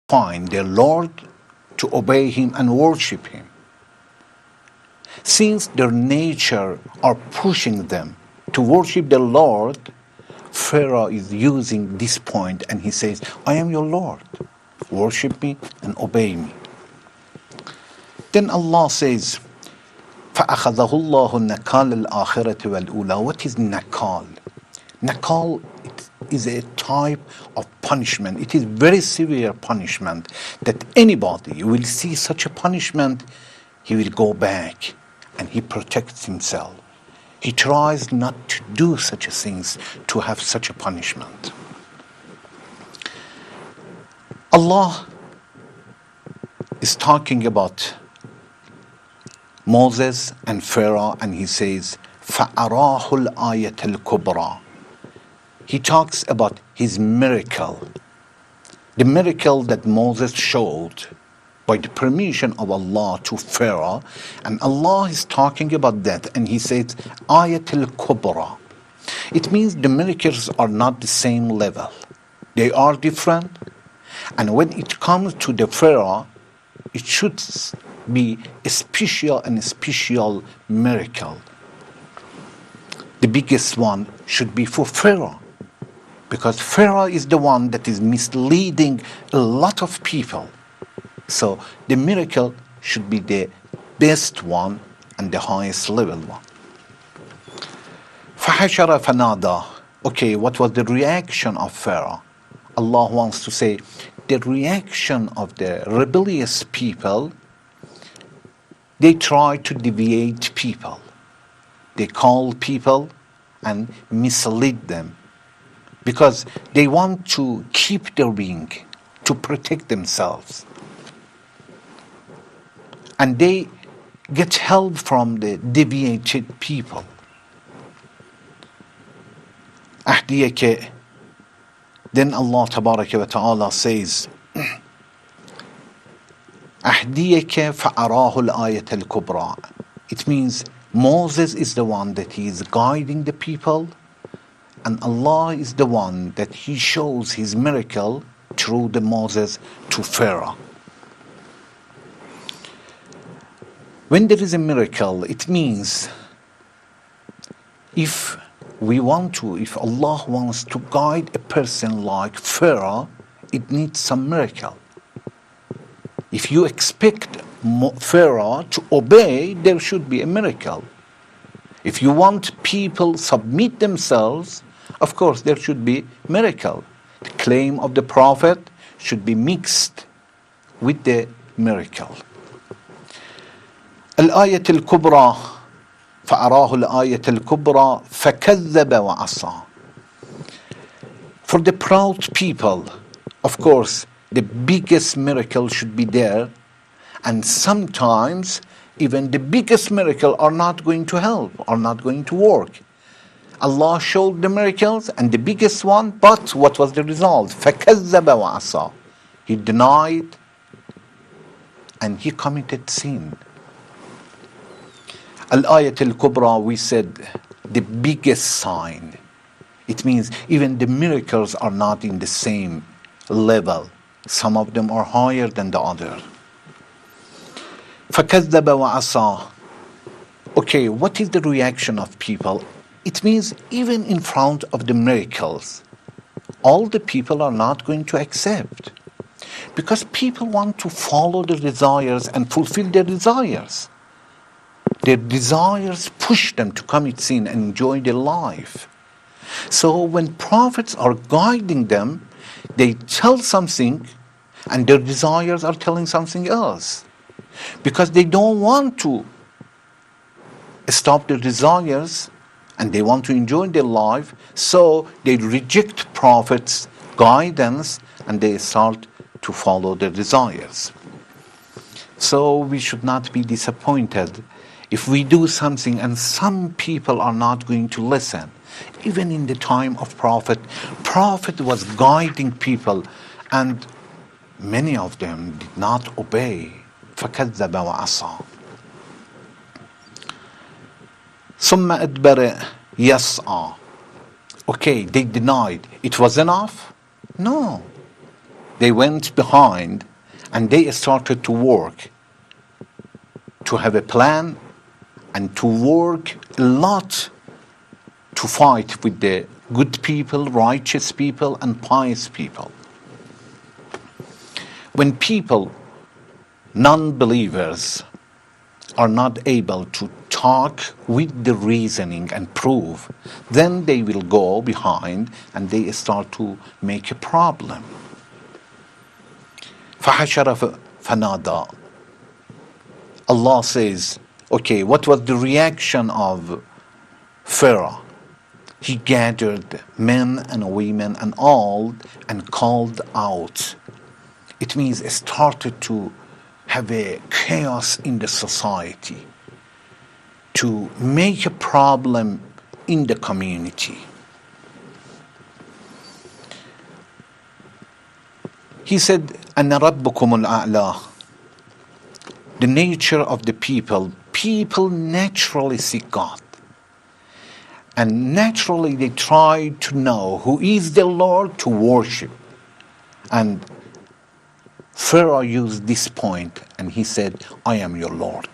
find their Lord, to obey Him and worship Him. Since their nature are pushing them to worship their Lord, Pharaoh is using this point and he says, I am your Lord. Worship me and obey me. Then Allah says, فَأَخَذَهُ اللَّهُ نَكَالَ الْآخِرَةِ وَالْأُولَى. What is nakal? Nakal is a type of punishment. It is very severe punishment that anybody will see such a punishment, he will go back and he protects himself. He tries not to do such things to have such a punishment. Allah is talking about Moses and Pharaoh, and he says, فَأَرَاهُ الْآيَةَ الْكُبْرَى. He talks about his miracle, the miracle that Moses showed by the permission of Allah to Pharaoh, and Allah is talking about that, and he says, Ayat al-Kubra. It means the miracles are not the same level. They are different, and when it comes to the Pharaoh, it should be a special miracle. The biggest one should be for Pharaoh, because Pharaoh is the one that is misleading a lot of people. So the miracle should be the best one and the highest level one. فَحَشَرَ فَنَادَى. Okay, what was the reaction of Pharaoh? Allah wants to say the reaction of the rebellious people. They try to deviate people. They call people and mislead them because they want to keep their wing, to protect themselves. And they get help from the deviated people. Then Allah Tabaraka wa Ta'ala says, أَهْدِيَكَ فَأَرَاهُ الْآيَةَ الْكُبْرَى. It means Moses is the one that he is guiding the people, and Allah is the one that he shows his miracle through the Moses to Pharaoh. When there is a miracle, it means if Allah wants to guide a person like Pharaoh, it needs some miracle. If you expect Pharaoh to obey, there should be a miracle. If you want people submit themselves, of course there should be miracle. The claim of the prophet should be mixed with the miracle. الآية الكبرى فأراه الآية الكبرى فكذب وعصى. For the proud people, of course, the biggest miracle should be there, and sometimes even the biggest miracle are not going to help, are not going to work. Allah showed the miracles and the biggest one, but what was the result? فكذب وعصى. He denied and he committed sin. Al-Ayat al-Kubra, we said, the biggest sign. It means even the miracles are not in the same level. Some of them are higher than the other. فَكَذَّبَ وَعَصَى. Okay, what is the reaction of people? It means even in front of the miracles, all the people are not going to accept. Because people want to follow their desires and fulfill their desires. Their desires push them to commit sin and enjoy their life. So when prophets are guiding them, they tell something and their desires are telling something else. Because they don't want to stop their desires and they want to enjoy their life, so they reject prophets' guidance and they start to follow their desires. So we should not be disappointed if we do something and some people are not going to listen. Even in the time of Prophet was guiding people and many of them did not obey. فَكَذَّبَ وَعَصَى. ثُمَّ أَدْبَرَ يَسْعَى. Okay, they denied. It was enough? No. They went behind and they started to work, to have a plan and to work a lot to fight with the good people, righteous people, and pious people. When people, non believers, are not able to talk with the reasoning and prove, then they will go behind and they start to make a problem. فحشر فنادى. Allah says, okay, what was the reaction of Pharaoh? He gathered men and women and all and called out. It means it started to have a chaos in the society, to make a problem in the community. He said, أَنَّ رَبُّكُمُ الْأَعْلَى. The nature of the people naturally seek God. And naturally they try to know who is the Lord to worship. And Pharaoh used this point and he said, I am your Lord.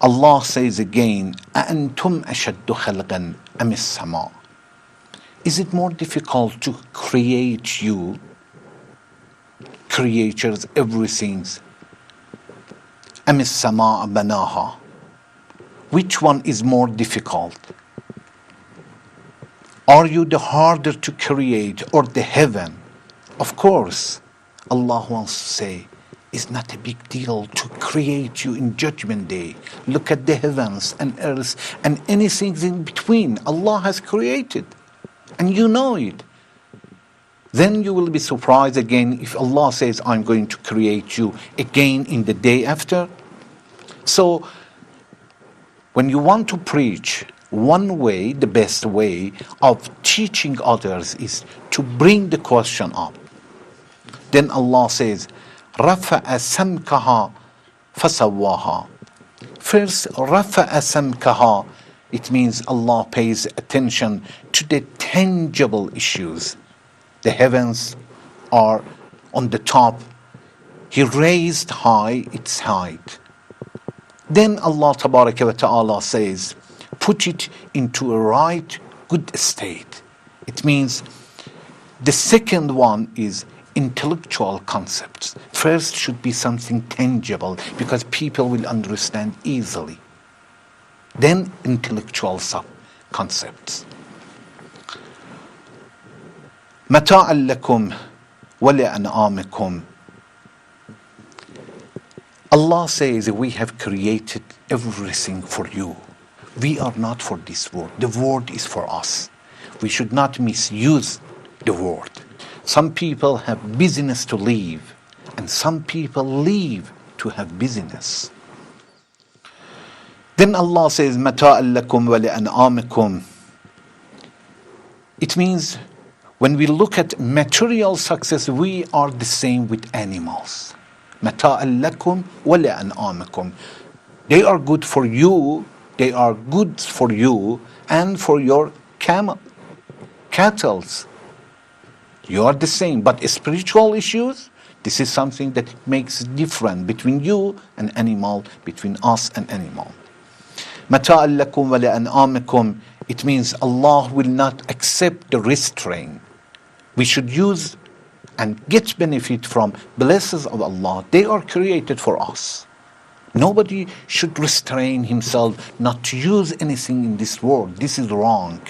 Allah says again, أَأَنْتُمْ أَشَدُّ خَلْقًا أَمِ السَّمَاءُ. Is it more difficult to create you, creatures, everything, أَمِ السَّمَاءُ بَنَاهَا? Which one is more difficult? Are you the harder to create or the heaven? Of course, Allah wants to say, it's not a big deal to create you in Judgment Day. Look at the heavens and earth and anything in between. Allah has created, and you know it. Then you will be surprised again if Allah says, I'm going to create you again in the day after. So, when you want to preach, one way, the best way of teaching others is to bring the question up. Then Allah says, رَفَأَ سَمْكَهَا فَسَوَّاهَا. First, رَفَأَ سَمْكَهَا, it means Allah pays attention to the tangible issues. The heavens are on the top. He raised high its height. Then Allah Tabaraka wa Ta'ala says, put it into a right, good state. It means the second one is intellectual concepts. First should be something tangible because people will understand easily. Then intellectual concepts. مَتَاعًا لَكُمْ وَلِأَنْعَامِكُمْ. Allah says we have created everything for you. We are not for this world. The world is for us. We should not misuse the world. Some people have business to live, and some people live to have business. Then Allah says, مَتَاعًا لَكُمْ وَلِأَنْعَامِكُمْ. It means when we look at material success, we are the same with animals. مَتَاعًا لَكُمْ وَلِأَنْعَامِكُمْ. They are good for you, they are good for you and for your cattle. You are the same, but spiritual issues, this is something that makes difference between you and animal, between us and animal. مَتَاعًا لَكُمْ وَلِأَنْعَامِكُمْ. It means Allah will not accept the restraint. We should use and get benefit from blessings of Allah. They are created for us. Nobody should restrain himself not to use anything in this world. This is wrong.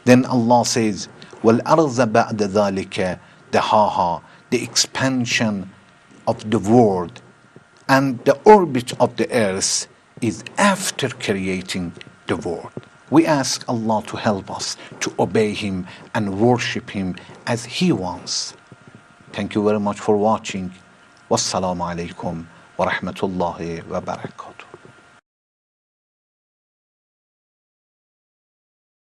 Then Allah says, وَالْأَرْضَ بَعْدَ ذَلِكَ دَحَاهَا. The expansion of the world and the orbit of the earth is after creating the world. We ask Allah to help us to obey Him and worship Him as He wants. Thank you very much for watching. Wassalamu alaikum wa rahmatullahi wa barakatuh.